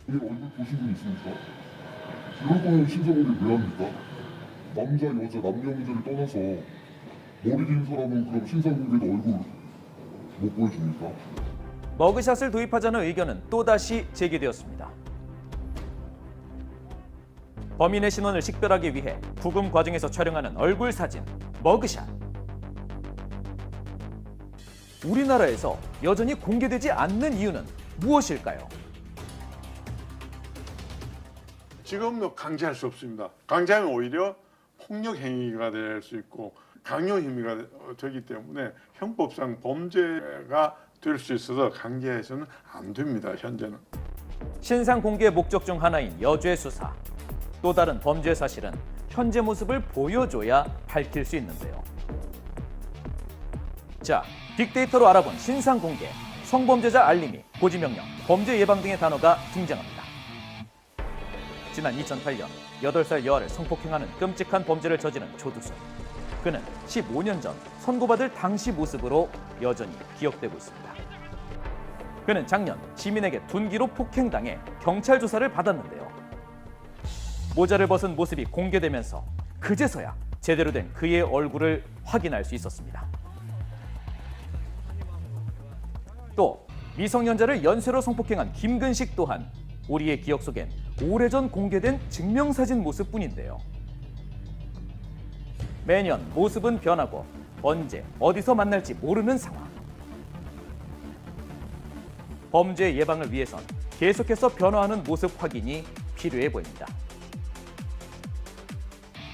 얼굴 보신 분 있습니까? 이럴 거면 신상공개 왜 합니까? 남자, 여자, 남녀 문제를 떠나서 머리 긴 사람은 그럼 신상공개도 얼굴 못 보여줍니까? 머그샷을 도입하자는 의견은 또다시 제기되었습니다. 범인의 신원을 식별하기 위해 구금 과정에서 촬영하는 얼굴 사진, 머그샷. 우리나라에서 여전히 공개되지 않는 이유는 무엇일까요? 지금도 강제할 수 없습니다. 강제하면 오히려 폭력 행위가 될 수 있고 강요 행위가 되기 때문에 형법상 범죄가 될 수 있어서 강제해서는 안 됩니다. 현재는. 신상 공개의 목적 중 하나인 여죄 수사. 또 다른 범죄 사실은 현재 모습을 보여줘야 밝힐 수 있는데요. 자, 빅데이터로 알아본 신상 공개, 성범죄자 알림이, 고지명령, 범죄 예방 등의 단어가 등장합니다. 지난 2008년 8살 여아를 성폭행하는 끔찍한 범죄를 저지른 조두순. 그는 15년 전 선고받을 당시 모습으로 여전히 기억되고 있습니다. 그는 작년 시민에게 둔기로 폭행당해 경찰 조사를 받았는데요. 모자를 벗은 모습이 공개되면서 그제서야 제대로 된 그의 얼굴을 확인할 수 있었습니다. 또 미성년자를 연쇄로 성폭행한 김근식 또한 우리의 기억 속엔 오래전 공개된 증명사진 모습뿐인데요. 매년 모습은 변하고 언제 어디서 만날지 모르는 상황. 범죄 예방을 위해선 계속해서 변화하는 모습 확인이 필요해 보입니다.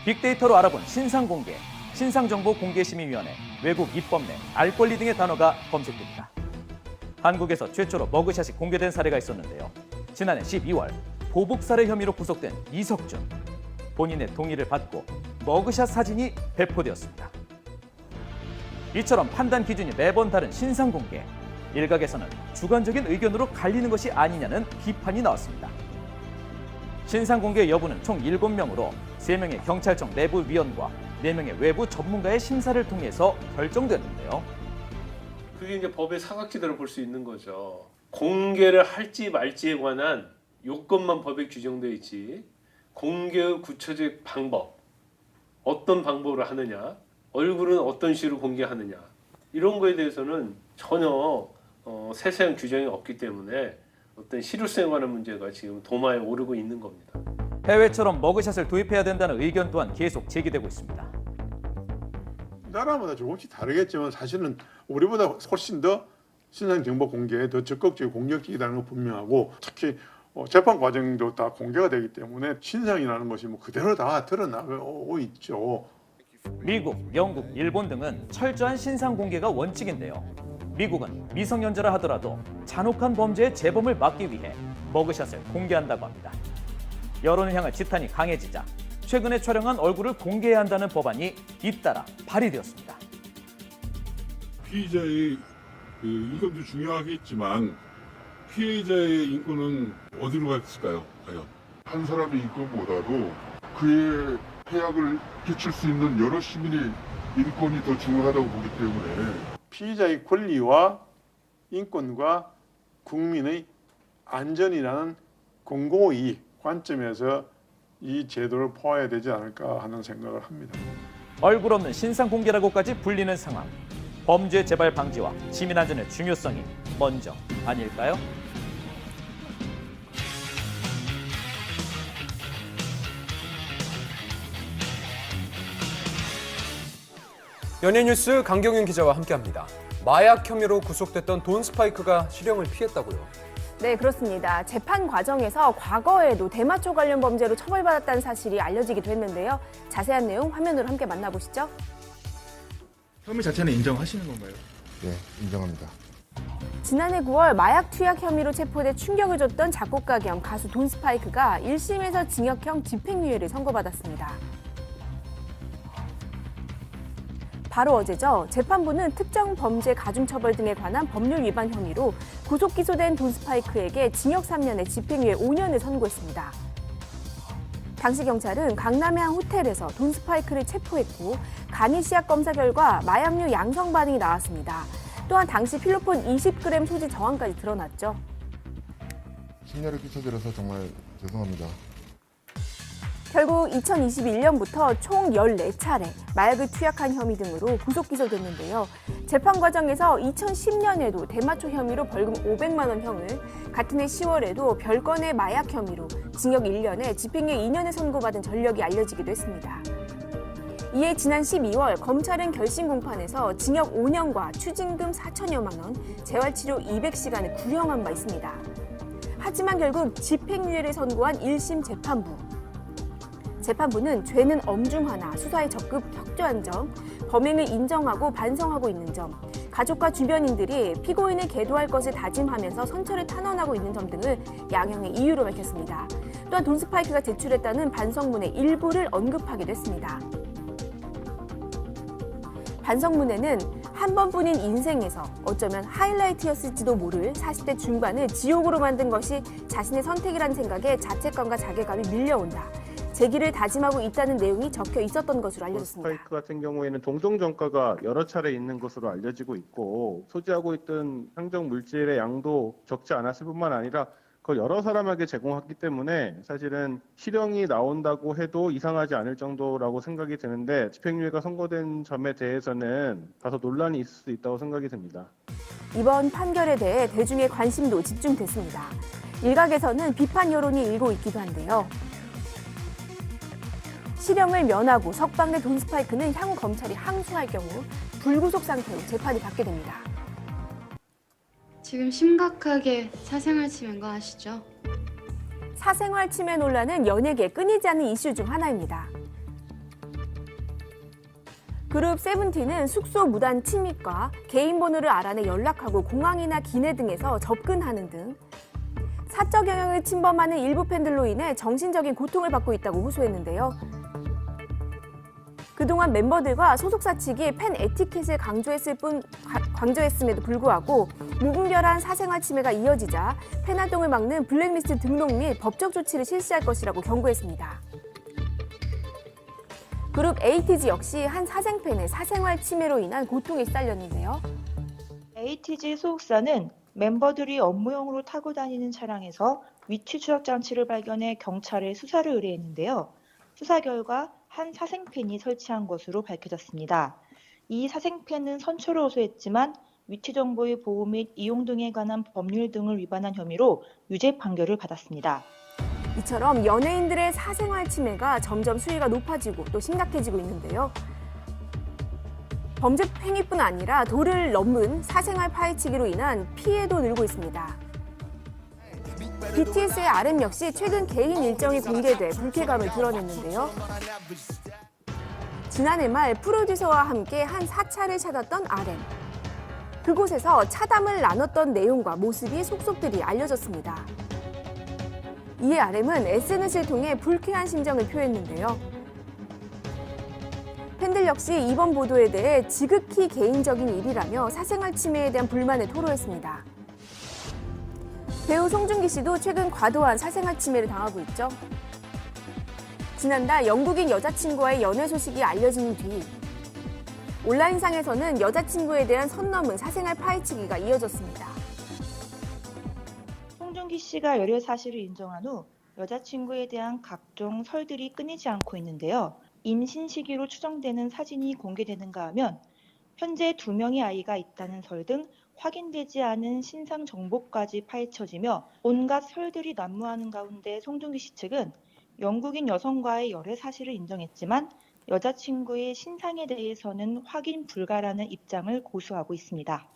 빅데이터로 알아본 신상공개, 신상정보공개심의위원회, 외국 입법내, 알 권리 등의 단어가 검색됩니다. 한국에서 최초로 머그샷이 공개된 사례가 있었는데요. 지난해 12월 보복살해 혐의로 구속된 이석준. 본인의 동의를 받고 머그샷 사진이 배포되었습니다. 이처럼 판단 기준이 매번 다른 신상공개. 일각에서는 주관적인 의견으로 갈리는 것이 아니냐는 비판이 나왔습니다. 신상공개 여부는 총 7명으로 3명의 경찰청 내부위원과 4명의 외부 전문가의 심사를 통해서 결정됐는데요. 그게 이제 법의 사각지대로 볼 수 있는 거죠. 공개를 할지 말지에 관한 요건만 법에 규정되어 있지 공개의 구체적 방법, 어떤 방법으로 하느냐, 얼굴은 어떤 식으로 공개하느냐 이런 거에 대해서는 전혀 세세한 규정이 없기 때문에 어떤 실효성에 관한 문제가 지금 도마에 오르고 있는 겁니다. 해외처럼 머그샷을 도입해야 된다는 의견 또한 계속 제기되고 있습니다. 나라마다 조금씩 다르겠지만 사실은 우리보다 훨씬 더 신상정보 공개에 더 적극적이고 공격적이라는 건 분명하고 특히 재판 과정도 다 공개가 되기 때문에 신상이라는 것이 뭐 그대로 다 드러나고 있죠. 미국, 영국, 일본 등은 철저한 신상 공개가 원칙인데요. 미국은 미성년자라 하더라도 잔혹한 범죄의 재범을 막기 위해 머그샷을 공개한다고 합니다. 여론을 향한 지탄이 강해지자 최근에 촬영한 얼굴을 공개해야 한다는 법안이 잇따라 발의되었습니다. 피의자의 인권도 중요하겠지만 피해자의 인권은 어디로 갔을까요? 과연 한 사람의 인권보다도 그의 해악을 끼칠 수 있는 여러 시민의 인권이 더 중요하다고 보기 때문에 피의자의 권리와 인권과 국민의 안전이라는 공공이익 관점에서 이 제도를 포함해야 되지 않을까 하는 생각을 합니다. 얼굴 없는 신상 공개라고까지 불리는 상황. 범죄 재발 방지와 시민 안전의 중요성이 먼저 아닐까요? 연예뉴스 강경윤 기자와 함께합니다. 마약 혐의로 구속됐던 돈 스파이크가 실형을 피했다고요. 네, 그렇습니다. 재판 과정에서 과거에도 대마초 관련 범죄로 처벌받았다는 사실이 알려지기도 했는데요. 자세한 내용 화면으로 함께 만나보시죠. 혐의 자체는 인정하시는 건가요? 네, 인정합니다. 지난해 9월 마약 투약 혐의로 체포돼 충격을 줬던 작곡가 겸 가수 돈 스파이크가 1심에서 징역형 집행유예를 선고받았습니다. 바로 어제죠. 재판부는 특정 범죄 가중처벌 등에 관한 법률 위반 혐의로 구속 기소된 돈 스파이크에게 징역 3년에 집행유예 5년을 선고했습니다. 당시 경찰은 강남의 한 호텔에서 돈 스파이크를 체포했고 간이 시약 검사 결과 마약류 양성 반응이 나왔습니다. 또한 당시 필로폰 20g 소지 정황까지 드러났죠. 심려를 끼쳐드려서 정말 죄송합니다. 결국 2021년부터 총 14차례 마약을 투약한 혐의 등으로 구속 기소됐는데요. 재판 과정에서 2010년에도 대마초 혐의로 벌금 500만 원 형을, 같은 해 10월에도 별건의 마약 혐의로 징역 1년에 집행유예 2년을 선고받은 전력이 알려지기도 했습니다. 이에 지난 12월 검찰은 결심 공판에서 징역 5년과 추징금 4천여만 원, 재활치료 200시간을 구형한 바 있습니다. 하지만 결국 집행유예를 선고한 1심 재판부. 재판부는 죄는 엄중하나 수사에 적극 협조한 점, 범행을 인정하고 반성하고 있는 점, 가족과 주변인들이 피고인을 계도할 것을 다짐하면서 선처를 탄원하고 있는 점 등을 양형의 이유로 밝혔습니다. 또한 돈 스파이크가 제출했다는 반성문의 일부를 언급하기도 했습니다. 반성문에는 한 번뿐인 인생에서 어쩌면 하이라이트였을지도 모를 40대 중반을 지옥으로 만든 것이 자신의 선택이라는 생각에 자책감과 자괴감이 밀려온다. 재기를 다짐하고 있다는 내용이 적혀 있었던 것으로 알려졌습니다. 스파이크 같은 경우에는 동종 전과가 여러 차례 있는 것으로 알려지고 있고 소지하고 있던 상정 물질의 양도 적지 않았을 뿐만 아니라 그걸 여러 사람에게 제공했기 때문에 사실은 실형이 나온다고 해도 이상하지 않을 정도라고 생각이 드는데 집행유예가 선고된 점에 대해서는 다소 논란이 있을 수 있다고 생각이 듭니다. 이번 판결에 대해 대중의 관심도 집중됐습니다. 일각에서는 비판 여론이 일고 있기도 한데요. 실형을 면하고 석방된 돈 스파이크는 향후 검찰이 항소할 경우 불구속 상태로 재판을 받게 됩니다. 지금 심각하게 사생활 침해인 거 아시죠? 사생활 침해 논란은 연예계에 끊이지 않는 이슈 중 하나입니다. 그룹 세븐틴은 숙소 무단 침입과 개인 번호를 알아내 연락하고 공항이나 기내 등에서 접근하는 등 사적 영역을 침범하는 일부 팬들로 인해 정신적인 고통을 받고 있다고 호소했는데요. 그동안 멤버들과 소속사 측이 팬 에티켓을 강조했음에도 불구하고 무분별한 사생활 침해가 이어지자 팬 활동을 막는 블랙리스트 등록 및 법적 조치를 실시할 것이라고 경고했습니다. 그룹 에이티즈 역시 한 사생팬의 사생활 침해로 인한 고통에 시달렸는데요. 에이티즈 소속사는 멤버들이 업무용으로 타고 다니는 차량에서 위치 추적 장치를 발견해 경찰에 수사를 의뢰했는데요. 수사 결과 한 사생팬이 설치한 것으로 밝혀졌습니다. 이 사생팬은 선처를 호소했지만 위치 정보의 보호 및 이용 등에 관한 법률 등을 위반한 혐의로 유죄 판결을 받았습니다. 이처럼 연예인들의 사생활 침해가 점점 수위가 높아지고 또 심각해지고 있는데요. 범죄 행위뿐 아니라 도를 넘은 사생활 파헤치기로 인한 피해도 늘고 있습니다. BTS의 RM 역시 최근 개인 일정이 공개돼 불쾌감을 드러냈는데요. 지난해 말 프로듀서와 함께 한 사찰을 찾았던 RM. 그곳에서 차담을 나눴던 내용과 모습이 속속들이 알려졌습니다. 이에 RM은 SNS를 통해 불쾌한 심정을 표했는데요. 팬들 역시 이번 보도에 대해 지극히 개인적인 일이라며 사생활 침해에 대한 불만을 토로했습니다. 배우 송중기 씨도 최근 과도한 사생활 침해를 당하고 있죠. 지난달 영국인 여자친구와의 연애 소식이 알려진 뒤 온라인상에서는 여자친구에 대한 선 넘은 사생활 파헤치기가 이어졌습니다. 송중기 씨가 열애 사실을 인정한 후 여자친구에 대한 각종 설들이 끊이지 않고 있는데요. 임신 시기로 추정되는 사진이 공개되는가 하면 현재 2명의 아이가 있다는 설 등 확인되지 않은 신상 정보까지 파헤쳐지며 온갖 설들이 난무하는 가운데 송중기 씨 측은 영국인 여성과의 열애 사실을 인정했지만 여자친구의 신상에 대해서는 확인 불가라는 입장을 고수하고 있습니다.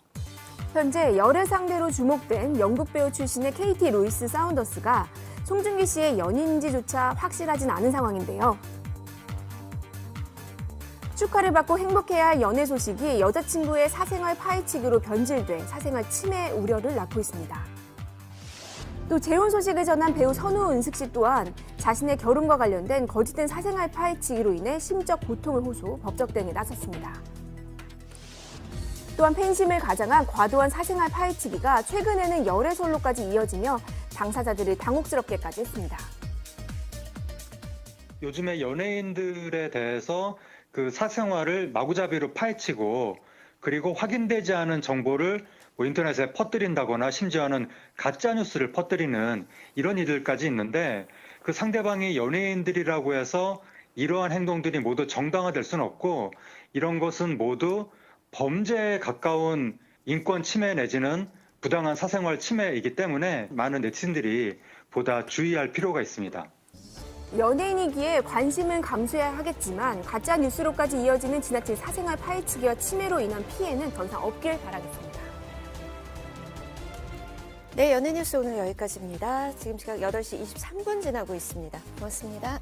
현재 열애 상대로 주목된 영국 배우 출신의 KT 로이스 사운더스가 송중기 씨의 연인인지조차 확실하진 않은 상황인데요. 축하를 받고 행복해야 할 연애 소식이 여자친구의 사생활 파헤치기로 변질돼 사생활 침해 우려를 낳고 있습니다. 또 재혼 소식을 전한 배우 선우은숙 씨 또한 자신의 결혼과 관련된 거짓된 사생활 파헤치기로 인해 심적 고통을 호소, 법적 대응에 나섰습니다. 또한 팬심을 가장한 과도한 사생활 파헤치기가 최근에는 열애설로까지 이어지며 당사자들을 당혹스럽게까지 했습니다. 요즘에 연예인들에 대해서 그 사생활을 마구잡이로 파헤치고 그리고 확인되지 않은 정보를 뭐 인터넷에 퍼뜨린다거나 심지어는 가짜 뉴스를 퍼뜨리는 이런 일들까지 있는데 그 상대방이 연예인들이라고 해서 이러한 행동들이 모두 정당화될 수는 없고 이런 것은 모두 범죄에 가까운 인권 침해 내지는 부당한 사생활 침해이기 때문에 많은 네티즌들이 보다 주의할 필요가 있습니다. 연예인이기에 관심은 감수해야 하겠지만 가짜 뉴스로까지 이어지는 지나친 사생활 파헤치기와 침해로 인한 피해는 더 이상 없길 바라겠습니다. 네, 연예뉴스 오늘 여기까지입니다. 지금 시각 8시 23분 지나고 있습니다. 고맙습니다.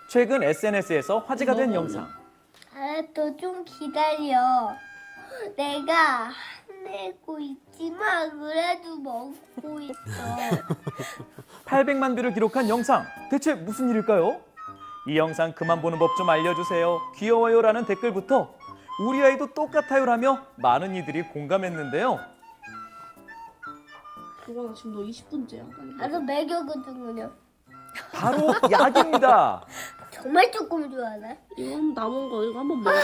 최근 SNS에서 화제가 된 영상. 알았어, 좀 기다려. 내가 화내고 있지만 그래도 먹고 있어. 800만 뷰를 기록한 영상. 대체 무슨 일일까요? 이 영상 그만 보는 법 좀 알려주세요. 귀여워요라는 댓글부터 우리 아이도 똑같아요라며 많은 이들이 공감했는데요. 그거나 지금 너 20분째야. 나도 먹여거든 그냥. 바로 약입니다. 정말 조금 좋아하네. 이건 남은 거 이거 한번 먹어.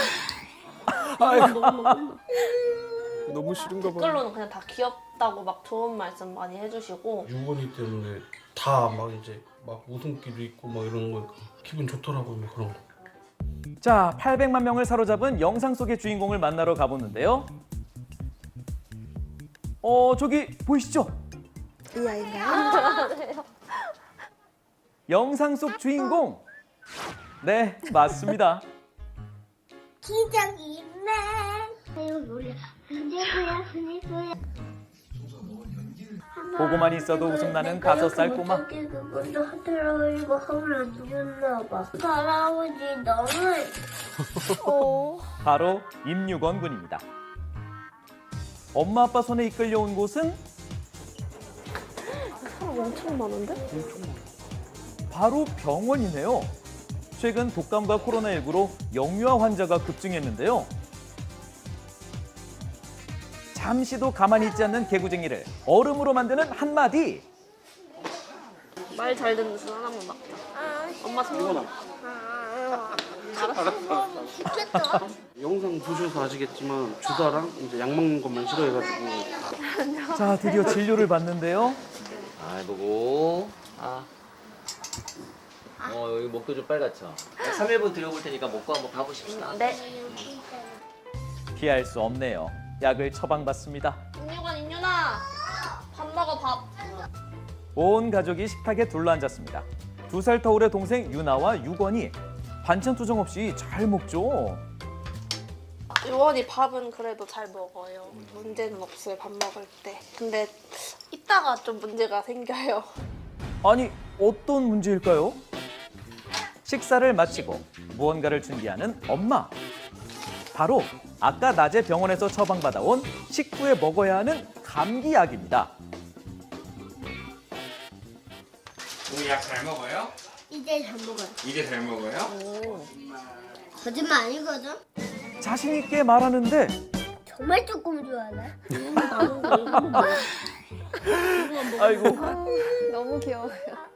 너무 싫은가 봐. 댓글로는 그냥 다 귀엽다고 막 좋은 말씀 많이 해주시고. 유건이 때문에 다 막 이제 막 웃음기도 있고 막 이런 거 기분 좋더라고요, 막 그런 거. 자, 800만 명을 사로잡은 영상 속의 주인공을 만나러 가보는데요. 저기 보이시죠? 이 아이인가요? 영상 속 주인공. 네, 맞습니다. 기적이 있네. 아유 놀래. 언제부야 언제부야. 보고만 있어도 웃음나는 5살 꼬마. 그것도 하더라고 하면 안 되나 봐. 할아버지 너는. 바로 임유건 군입니다. 엄마 아빠 손에 이끌려온 곳은 사람 엄청 많은데? 바로 병원이네요. 최근 독감과 코로나19로 영유아 환자가 급증했는데요. 잠시도 가만히 있지 않는 개구쟁이를 얼음으로 만드는 한마디. 말 잘 듣는 순 하나만 막자. 엄마 손. 알았어. 죽겠다. 영상 보셔서 아시겠지만 주사랑 이제 약 먹는 것만 싫어해가지고. 자, 드디어 진료를 받는데요. 보고. 여기 목도 좀 빨갛죠? 3일분 드려볼 테니까 먹고 한번 가보십시다. 네. 피할 수 없네요. 약을 처방받습니다. 인유건 인유나 밥 먹어 밥. 온 가족이 식탁에 둘러앉았습니다. 2살 터울의 동생 유나와 유건이 반찬 투정 없이 잘 먹죠. 유원이 밥은 그래도 잘 먹어요. 문제는 없어요, 밥 먹을 때. 근데 이따가 좀 문제가 생겨요. 아니, 어떤 문제일까요? 식사를 마치고 무언가를 준비하는 엄마. 바로 아까 낮에 병원에서 처방받아온 식후에 먹어야 하는 감기약입니다. 우리 약 잘 먹어요? 이제 잘 먹어요. 이제 잘 먹어요? 거짓말 아니거든? 자신 있게 말하는데 정말 조금 좋아하네. 남은 거 이거 한번 먹어. 아이고, 너무 귀여워요.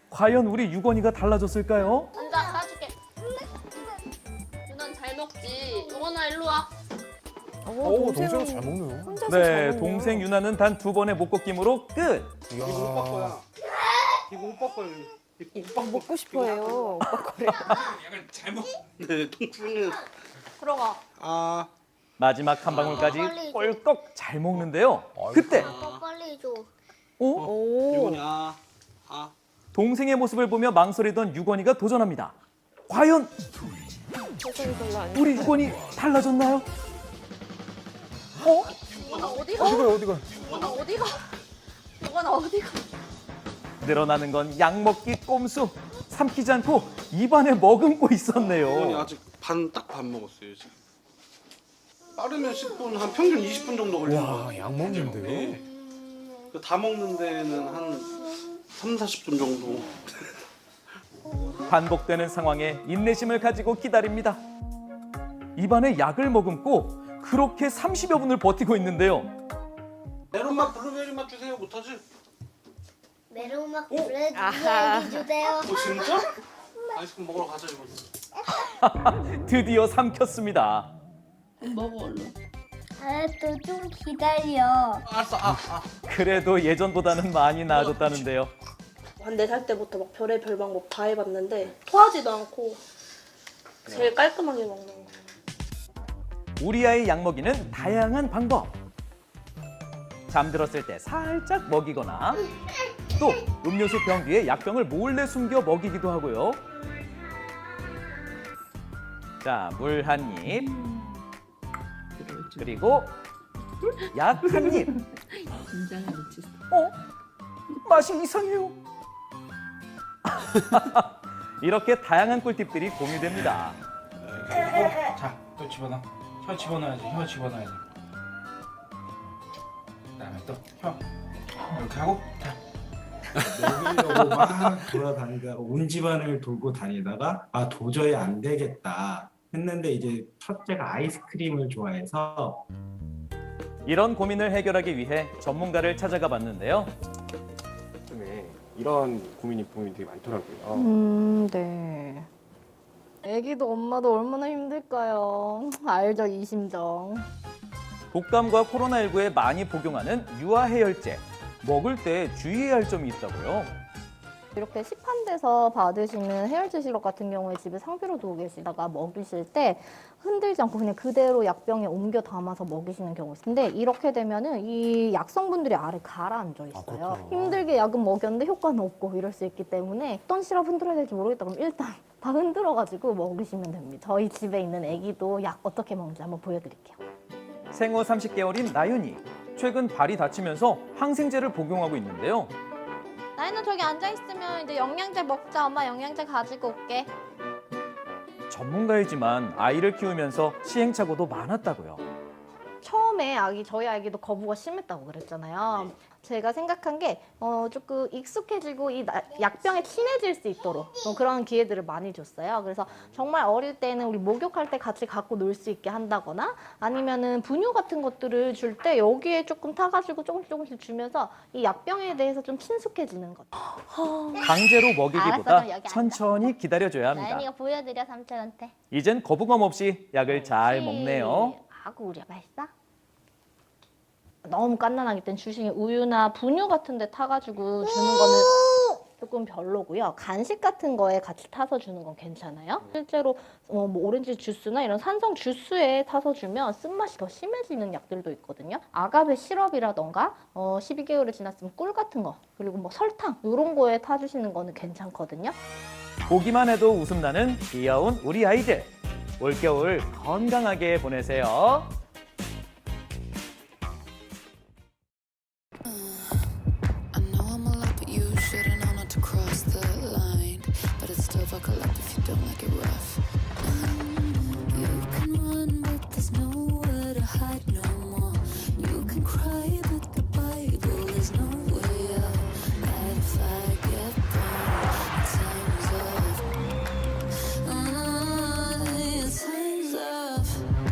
과연 우리 유건이가 달라졌을까요? 앉아, 사줄게. 유난 잘 먹지. 유건아 일로 와. 동생은 잘 먹네요. 네, 동생 유나는 단 2번의 목꺾임으로 끝. 이거 오빠 거야. 이거 오빠 거야. 이거 오빠 먹고 싶어해요. 오빠 거래. 약간 잘 먹. 네, 동생은. 들어가. 마지막 한 방울까지 꼴꺽 잘 먹는데요. 그때 오빠 빨리 줘. 어? 유건이 동생의 모습을 보며 망설이던 유건이가 도전합니다. 과연 우리 유건이 달라졌나요? 나 어디가? 어디가? 나 어디가? 이거나 어디가? 늘어나는 건 약 먹기 꼼수. 삼키지 않고 입안에 머금고 있었네요. 아직 딱 반 먹었어요 지금. 빠르면 10분, 한 평균 20분 정도 걸리는 거 같아요. 약 먹는데요? 네. 다 먹는 데는 한 3, 40분 정도. 반복되는 상황에 인내심을 가지고 기다립니다. 입안에 약을 머금고 그렇게 30여 분을 버티고 있는데요. 메론맛, 블루베리 맛 주세요. 못하지? 메론맛 브레드 주세요. 진짜? 아이스크림 먹으러 가자 이거. 드디어 삼켰습니다. 먹어 얼른. 알았어, 좀 기다려. 알았어. 그래도 예전보다는 많이 나아졌다는데요. 한 4살 때부터 막 별의별 방법 다 해봤는데 토하지도 않고 제일 깔끔하게 먹는 거. 우리 아이 약 먹이는 다양한 방법. 잠들었을 때 살짝 먹이거나 또 음료수 병 뒤에 약병을 몰래 숨겨 먹이기도 하고요. 자, 물 한 입. 그리고 약 한 입. 맛이 이상해요. 이렇게 다양한 꿀팁들이 공유됩니다. 자, 또 집어넣어. 혀 집어넣어야지. 혀 집어넣어야지. 그다음에 또 혀. 이렇게 하고 자. 먹이려고 막 돌아다니다가 온 집안을 돌고 다니다가 아 도저히 안 되겠다 했는데 이제 첫째가 아이스크림을 좋아해서 이런 고민을 해결하기 위해 전문가를 찾아가 봤는데요. 이런 고민이 되게 많더라고요. 네. 애기도 엄마도 얼마나 힘들까요? 알죠, 이 심정. 독감과 코로나19에 많이 복용하는 유아 해열제. 먹을 때 주의해야 할 점이 있다고요. 이렇게 시판돼서 받으시는 해열제 시럽 같은 경우에 집에 상비로 두고 계시다가 먹이실 때 흔들지 않고 그냥 그대로 약병에 옮겨 담아서 먹이시는 경우가 있어요. 근데 이렇게 되면은 이 약성분들이 아래 가라앉아 있어요. 힘들게 약은 먹였는데 효과는 없고 이럴 수 있기 때문에 어떤 시럽 흔들어야 될지 모르겠다 그럼 일단 다 흔들어가지고 먹이시면 됩니다. 저희 집에 있는 애기도 약 어떻게 먹는지 한번 보여드릴게요. 생후 30개월인 나윤이. 최근 발이 다치면서 항생제를 복용하고 있는데요. 나인아 저기 앉아있으면 이제 영양제 먹자. 엄마 영양제 가지고 올게. 전문가이지만 아이를 키우면서 시행착오도 많았다고요. 처음에 저희 아기도 거부가 심했다고 그랬잖아요. 제가 생각한 게 조금 익숙해지고 이 약병에 친해질 수 있도록 그런 기회들을 많이 줬어요. 그래서 정말 어릴 때는 우리 목욕할 때 같이 갖고 놀 수 있게 한다거나 아니면은 분유 같은 것들을 줄 때 여기에 조금 타가지고 조금씩 주면서 이 약병에 대해서 좀 친숙해지는 거죠. 강제로 먹이기보다 알았어, 그럼 여기 천천히 기다려줘야 합니다. 나연이가 보여드려 삼촌한테. 이젠 거부감 없이 약을 잘 먹네요. 아구 우리야 맛있어? 너무 깐난하기 때문에 주식에 우유나 분유 같은 데 타가지고 주는 거는 조금 별로고요. 간식 같은 거에 같이 타서 주는 건 괜찮아요. 실제로 뭐 오렌지 주스나 이런 산성 주스에 타서 주면 쓴맛이 더 심해지는 약들도 있거든요. 아가베 시럽이라던가 12개월이 지났으면 꿀 같은 거 그리고 뭐 설탕 이런 거에 타주시는 거는 괜찮거든요. 보기만 해도 웃음 나는 귀여운 우리 아이들. 올겨울 건강하게 보내세요.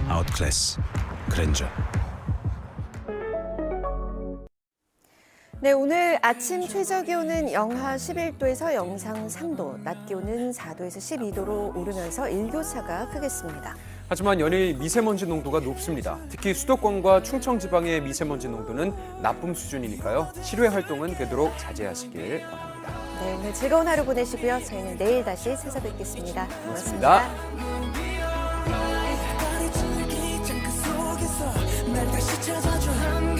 아웃클래스 그랜저. 네, 오늘 아침 최저 기온은 영하 11도에서 영상 3도, 낮 기온은 4도에서 12도로 오르면서 일교차가 크겠습니다. 하지만 연일 미세먼지 농도가 높습니다. 특히 수도권과 충청 지방의 미세먼지 농도는 나쁨 수준이니까요. 실외 활동은 되도록 자제하시길 바랍니다. 네, 오늘 즐거운 하루 보내시고요. 저희는 내일 다시 찾아뵙겠습니다. 고맙습니다. 날 다시 찾아줘.